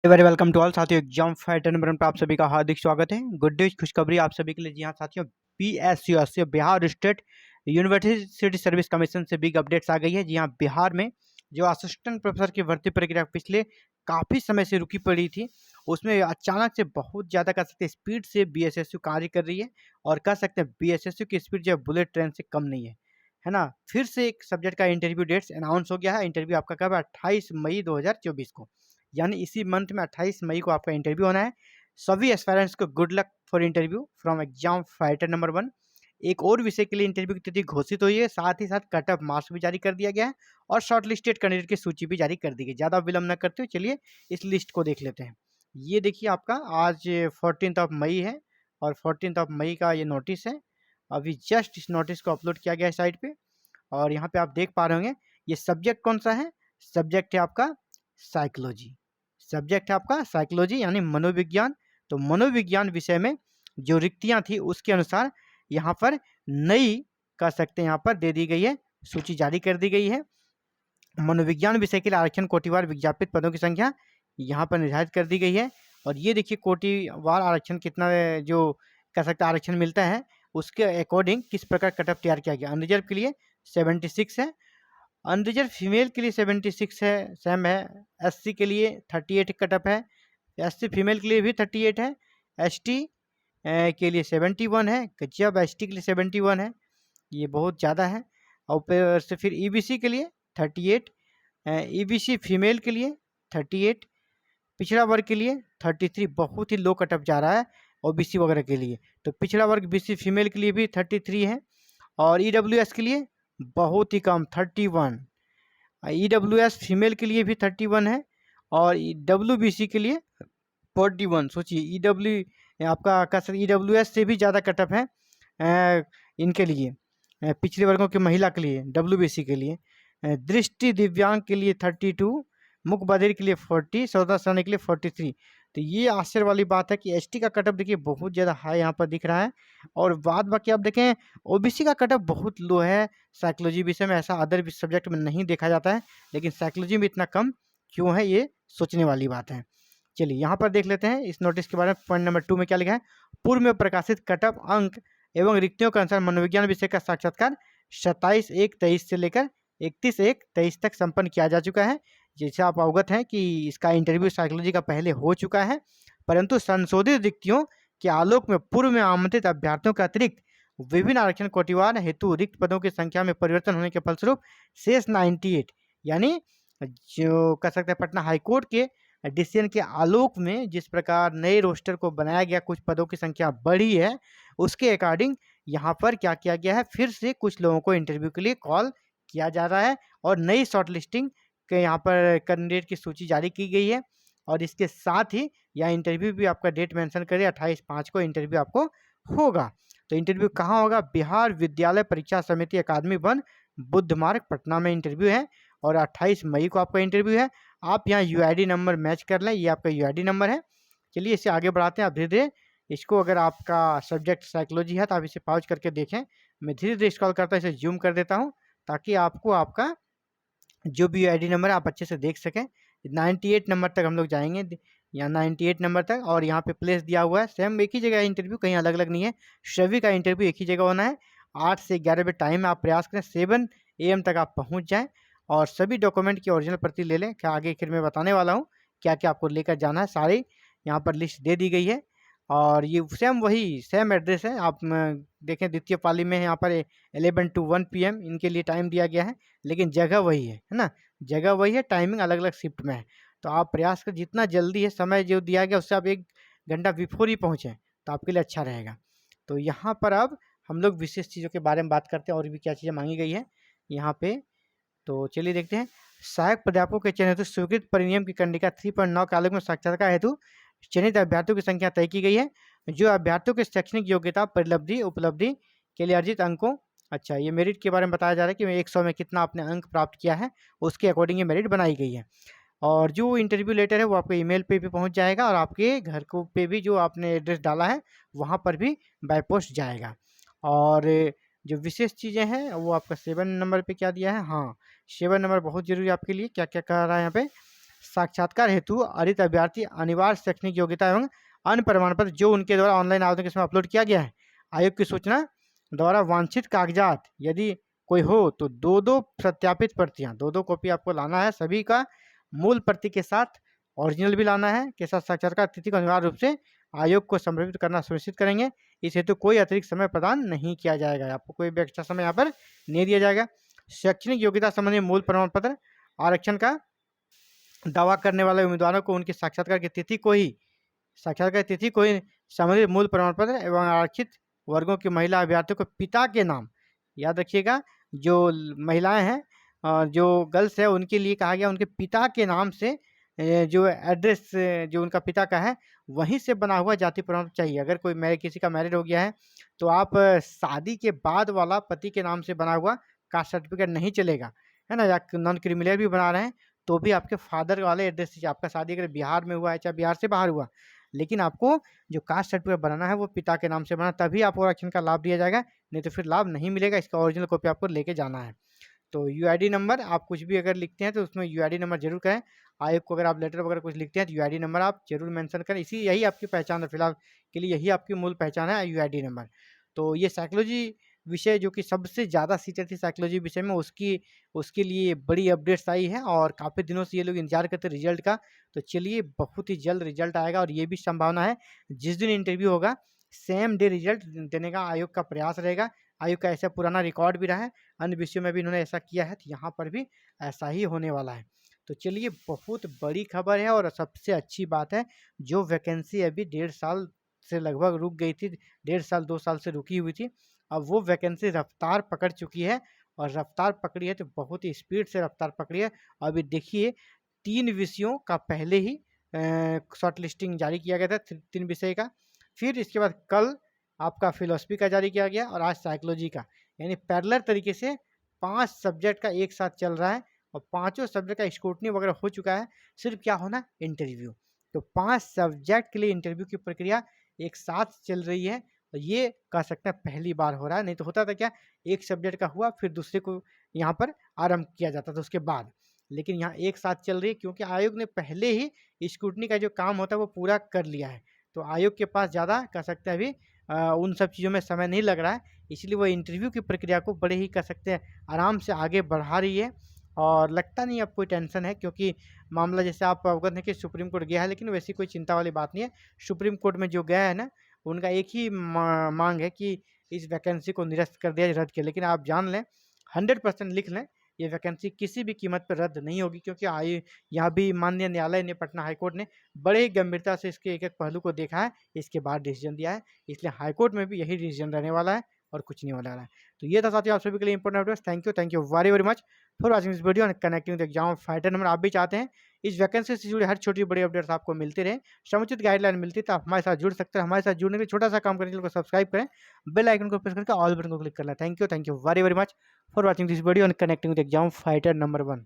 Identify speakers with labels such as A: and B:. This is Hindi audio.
A: वेरी वेलकम टू ऑल साथियों। एग्जाम फाइटर नंबर वन पर आप सभी का हार्दिक स्वागत है। गुड न्यूज खुशखबरी आप सभी के लिए। जी हाँ साथियों, BSU Bihar state university service commission से बिग अपडेट्स आ गई है। जी हाँ, बिहार में जो असिस्टेंट प्रोफेसर की भर्ती प्रक्रिया पिछले काफ़ी समय से रुकी पड़ी थी, उसमें अचानक से बहुत ज़्यादा कह सकते हैं स्पीड से बीएसएसयू कार्य कर रही है। और कह सकते हैं बीएसएसयू की स्पीड जो है बुलेट ट्रेन से कम नहीं है ना। फिर से एक सब्जेक्ट का इंटरव्यू डेट्स अनाउंस हो गया है। इंटरव्यू आपका कब है? 28 मई 2024 को, यानी इसी मंथ में 28 मई को आपका इंटरव्यू होना है। सभी एस्पायरेंट्स को good luck for interview from exam fighter number one. एक और विषय के लिए इंटरव्यू की तिथि घोषित हुई है, साथ ही साथ कट ऑफ मार्क्स भी जारी कर दिया गया है और शॉर्ट लिस्टेड कैंडिडेट की सूची भी जारी कर दी गई। ज़्यादा विलंब न करते हुए चलिए इस लिस्ट को देख लेते हैं। ये देखिए आपका आज 14 ऑफ मई है और 14 ऑफ मई का ये नोटिस है। अभी जस्ट इस नोटिस को अपलोड किया गया है साइट पे और यहाँ पे आप देख पा रहे होंगे। ये सब्जेक्ट कौन सा है? सब्जेक्ट है आपका साइकोलॉजी। सब्जेक्ट है आपका साइकोलॉजी यानी मनोविज्ञान। तो मनोविज्ञान विषय में जो रिक्तियां थी उसके अनुसार यहाँ पर नई कह सकते हैं यहाँ पर दे दी गई है, सूची जारी कर दी गई है। मनोविज्ञान विषय के लिए आरक्षण कोटिवार विज्ञापित पदों की संख्या यहाँ पर निर्धारित कर दी गई है। और ये देखिए कोटिवार आरक्षण कितना जो कह सकते हैं आरक्षण मिलता है, उसके अकॉर्डिंग किस प्रकार कटअप तैयार किया गया। अनरिजर्व के लिए 76 है, अनरिजर्व फीमेल के लिए 76 है, सेम है। एससी के लिए 38 कटअप है, एससी फीमेल के लिए भी 38 है। एसटी के लिए 71 है, गजब, एसटी के लिए 71 है, ये बहुत ज़्यादा है। और ऊपर से फिर ईबीसी के लिए 38, ईबीसी फीमेल के लिए 38, पिछड़ा वर्ग के लिए 33, बहुत ही लो कटअप जा रहा है ओबीसी वगैरह के लिए। तो पिछड़ा वर्ग बीसी फीमेल के लिए भी 33 है और ईडब्ल्यूएस के लिए बहुत ही कम 31, ईडब्ल्यूएस फीमेल के लिए भी 31 है और डब्ल्यूबीसी के लिए 41। सोचिए ईडब्ल्यू आपका कह सकते ईडब्ल्यूएस से भी ज़्यादा कटअप है इनके लिए, पिछड़े वर्गों की महिला के लिए, डब्ल्यूबीसी के लिए। दृष्टि दिव्यांग के लिए 32, मुख बधिर के लिए 40, सौदा सराहनीय के लिए 43। तो ये आश्चर्य वाली बात है कि एसटी का कटअप देखिए बहुत ज़्यादा हाई यहाँ पर दिख रहा है। और बाद बाकी आप देखें ओबीसी का कटअप बहुत लो है। साइकोलॉजी विषय में ऐसा अदर सब्जेक्ट में नहीं देखा जाता है, लेकिन साइकोलॉजी में इतना कम क्यों है, ये सोचने वाली बात है। चलिए यहाँ पर देख लेते हैं इस नोटिस के बारे में। पॉइंट नंबर 2 में क्या लिखा है? पूर्व में प्रकाशित कटअप अंक एवं रिक्तियों के अनुसार मनोविज्ञान विषय का साक्षात्कार 27/1/23 से लेकर 31/1/23 तक संपन्न किया जा चुका है। जैसे आप अवगत हैं कि इसका इंटरव्यू साइकोलॉजी का पहले हो चुका है, परंतु संशोधित रिक्तियों के आलोक में पूर्व में आमंत्रित अभ्यर्थियों के अतिरिक्त विभिन्न आरक्षण कोटिवार हेतु रिक्त पदों की संख्या में परिवर्तन होने के फलस्वरूप शेष 98 यानी जो कह सकते हैं पटना हाईकोर्ट के डिसीजन के आलोक में जिस प्रकार नए रोस्टर को बनाया गया, कुछ पदों की संख्या बढ़ी है, उसके अकॉर्डिंग यहाँ पर क्या किया गया है, फिर से कुछ लोगों को इंटरव्यू के लिए कॉल किया जा रहा है और नई शॉर्ट लिस्टिंग के यहाँ पर कैंडिडेट की सूची जारी की गई है। और इसके साथ ही यहाँ इंटरव्यू भी आपका डेट मेंशन करिए, 28/5 को इंटरव्यू आपको होगा। तो इंटरव्यू कहाँ होगा? बिहार विद्यालय परीक्षा समिति अकादमी वन, बुद्ध मार्ग, पटना में इंटरव्यू है और 28 मई को आपका इंटरव्यू है। आप यहाँ यूआईडी नंबर मैच कर लें, ये आपका यूआईडी नंबर है। चलिए इसे आगे बढ़ाते हैं। आप धीरे धीरे इसको, अगर आपका सब्जेक्ट साइकोलॉजी है तो आप इसे पॉज करके देखें। मैं धीरे धीरे स्क्रॉल करता हूँ, इसे जूम कर देता हूँ ताकि आपको आपका जो भी यूआईडी नंबर है आप अच्छे से देख सकें। 98 नंबर तक हम लोग जाएंगे, यहाँ 98 नंबर तक, और यहाँ पे प्लेस दिया हुआ है, सेम एक ही जगह इंटरव्यू, कहीं अलग अलग नहीं है। सभी का इंटरव्यू एक ही जगह होना है। 8 से 11 बजे टाइम है, आप प्रयास करें 7 AM तक आप पहुँच जाएँ और सभी डॉक्यूमेंट की ओरिजिनल प्रति ले लें। क्या आगे फिर मैं बताने वाला हूँ क्या क्या आपको लेकर जाना है, सारी यहाँ पर लिस्ट दे दी गई है। और ये सेम वही सेम एड्रेस है। आप देखें द्वितीय पाली में यहाँ पर 11 to 1 PM इनके लिए टाइम दिया गया है, लेकिन जगह वही है ना, जगह वही है, टाइमिंग अलग अलग शिफ्ट में है। तो आप प्रयास कर जितना जल्दी है, समय जो दिया गया उससे आप 1 घंटा बिफोर ही पहुँचें तो आपके लिए अच्छा रहेगा। तो यहाँ पर अब हम लोग विशेष चीज़ों के बारे में बात करते हैं और भी क्या चीज़ें मांगी गई है यहाँ पे। तो चलिए देखते हैं। सहायक प्राध्यापकों के चयन हेतु स्वीकृत परिनियम की कंडिका 3.9 के आलोक में साक्षात्कार हेतु चयनित अभ्यर्थियों की संख्या तय की गई है। जो अभ्यर्थियों की शैक्षणिक योग्यता, परिलब्धि, उपलब्धि के लिए अर्जित अंकों, अच्छा ये मेरिट के बारे में बताया जा रहा है कि 100 में कितना आपने अंक प्राप्त किया है, उसके अकॉर्डिंग ये मेरिट बनाई गई है। और जो इंटरव्यू लेटर है वो आपके ईमेल पे भी पहुंच जाएगा और आपके घर को पे भी जो आपने एड्रेस डाला है वहाँ पर भी बाय पोस्ट जाएगा। और जो विशेष चीज़ें हैं वो आपका 7 नंबर पे क्या दिया है, हाँ 7 नंबर बहुत ज़रूरी है आपके लिए। क्या क्या कह रहा है यहाँ पे? साक्षात्कार हेतु अर्जित अभ्यर्थी अनिवार्य शैक्षणिक योग्यता एवं अन्य प्रमाण पत्र जो उनके द्वारा ऑनलाइन आवेदन के समय अपलोड किया गया है, आयोग की सूचना द्वारा वांछित कागजात यदि कोई हो तो दो सत्यापित प्रतियां, दो कॉपी आपको लाना है सभी का, मूल प्रति के साथ ओरिजिनल भी लाना है के साथ साक्षात्कार तिथि को अनिवार्य रूप से आयोग को संप्रेषित करना सुनिश्चित करेंगे। इस हेतु कोई अतिरिक्त समय प्रदान नहीं किया जाएगा, आपको कोई भी एक्स्ट्रा समय यहाँ पर नहीं दिया जाएगा। शैक्षणिक योग्यता संबंधी मूल प्रमाण पत्र आरक्षण का दावा करने वाले उम्मीदवारों को उनकी साक्षात्कार की तिथि को ही संबंधित मूल प्रमाण पत्र एवं आरक्षित वर्गों की महिला अभ्यर्थियों को पिता के नाम, याद रखिएगा जो महिलाएं हैं जो गर्ल्स है उनके लिए कहा गया उनके पिता के नाम से जो एड्रेस जो उनका पिता का है वहीं से बना हुआ जाति प्रमाण पत्र चाहिए। अगर कोई किसी का मैरिड हो गया है तो आप शादी के बाद वाला पति के नाम से बना हुआ कास्ट सर्टिफिकेट नहीं चलेगा, है ना, या नॉन क्रिमिनल भी बना रहे हैं तो भी आपके फादर वाले एड्रेस से, आपका शादी अगर बिहार में हुआ है चाहे बिहार से बाहर हुआ, लेकिन आपको जो कास्ट सर्टिफिकेट बनाना है वो पिता के नाम से बनाना, तभी आपको आरक्षण का लाभ दिया जाएगा, नहीं तो फिर लाभ नहीं मिलेगा। इसका ओरिजिनल कॉपी आपको लेके जाना है। तो यूआईडी नंबर आप कुछ भी अगर लिखते हैं तो उसमें यूआईडी नंबर जरूर करें। आयोग को अगर आप लेटर वगैरह कुछ लिखते हैं तो यूआईडी नंबर आप जरूर मेंशन करें, यही आपकी पहचान है, फिलहाल के लिए यही आपकी मूल पहचान है यूआईडी नंबर। तो ये साइकोलॉजी विषय जो कि सबसे ज़्यादा सीटें थी साइकोलॉजी विषय में, उसके लिए बड़ी अपडेट्स आई है और काफ़ी दिनों से ये लोग इंतजार करते रिजल्ट का। तो चलिए बहुत ही जल्द रिजल्ट आएगा और ये भी संभावना है जिस दिन इंटरव्यू होगा सेम डे रिजल्ट देने का आयोग का प्रयास रहेगा। आयोग का ऐसा पुराना रिकॉर्ड भी रहा है, अन्य विषयों में भी इन्होंने ऐसा किया है, तो यहाँ पर भी ऐसा ही होने वाला है। तो चलिए बहुत बड़ी खबर है और सबसे अच्छी बात है, जो वैकेंसी अभी 1.5 साल से लगभग रुक गई थी, 1.5 साल 2 साल से रुकी हुई थी, अब वो वैकेंसी रफ्तार पकड़ चुकी है और रफ्तार पकड़ी है तो बहुत ही स्पीड से रफ्तार पकड़ी है। अभी देखिए 3 विषयों का पहले ही शॉर्ट लिस्टिंग जारी किया गया था 3 विषय का, फिर इसके बाद कल आपका फिलोसफी का जारी किया गया और आज साइकोलॉजी का, यानी पैरेलल तरीके से 5 सब्जेक्ट का एक साथ चल रहा है और पाँचों सब्जेक्ट का स्क्रूटनी वगैरह हो चुका है, सिर्फ क्या होना इंटरव्यू। तो 5 सब्जेक्ट के लिए इंटरव्यू की प्रक्रिया एक साथ चल रही है और ये कह सकते हैं पहली बार हो रहा है, नहीं तो होता था क्या एक सब्जेक्ट का हुआ फिर दूसरे को यहाँ पर आरंभ किया जाता था उसके बाद, लेकिन यहाँ एक साथ चल रही है क्योंकि आयोग ने पहले ही स्क्रूटनी का जो काम होता है वो पूरा कर लिया है। तो आयोग के पास ज़्यादा कह सकते हैं अभी उन सब चीज़ों में समय नहीं लग रहा है, इसलिए वो इंटरव्यू की प्रक्रिया को बड़े ही कह सकते हैं आराम से आगे बढ़ा रही है और लगता नहीं अब कोई टेंशन है, क्योंकि मामला जैसे आप अवगत हैं कि सुप्रीम कोर्ट गया है, लेकिन वैसी कोई चिंता वाली बात नहीं है। सुप्रीम कोर्ट में जो गया है ना, उनका एक ही मांग है कि इस वैकेंसी को निरस्त कर दिया, रद्द किया। लेकिन आप जान लें 100% लिख लें, ये वैकेंसी किसी भी कीमत पर रद्द नहीं होगी, क्योंकि यहाँ भी माननीय न्यायालय ने, पटना हाईकोर्ट ने बड़े ही गंभीरता से इसके एक पहलू को देखा है, इसके बाद डिसीजन दिया है, इसलिए हाईकोर्ट में भी यही डिसीजन रहने वाला है और कुछ नहीं होने वाला है। तो ये था साथियों आप सभी के लिए important updates. Thank you very very much for watching this video and connecting with exam fighter number. आप भी चाहते हैं इस वैकेंसी से जुड़े हर छोटी बड़ी अपडेट्स आपको मिलती रहे, समुचित गाइडलाइन मिलती है, तो आप हमारे साथ जुड़ सकते हैं। हमारे साथ जुड़ने के लिए छोटा सा काम करें, चैनल को सब्सक्राइब करें, बेल आइकन को प्रेस करके ऑल बटन को क्लिक करना है। Thank you very very much for watching this video and connecting with exam fighter number 1।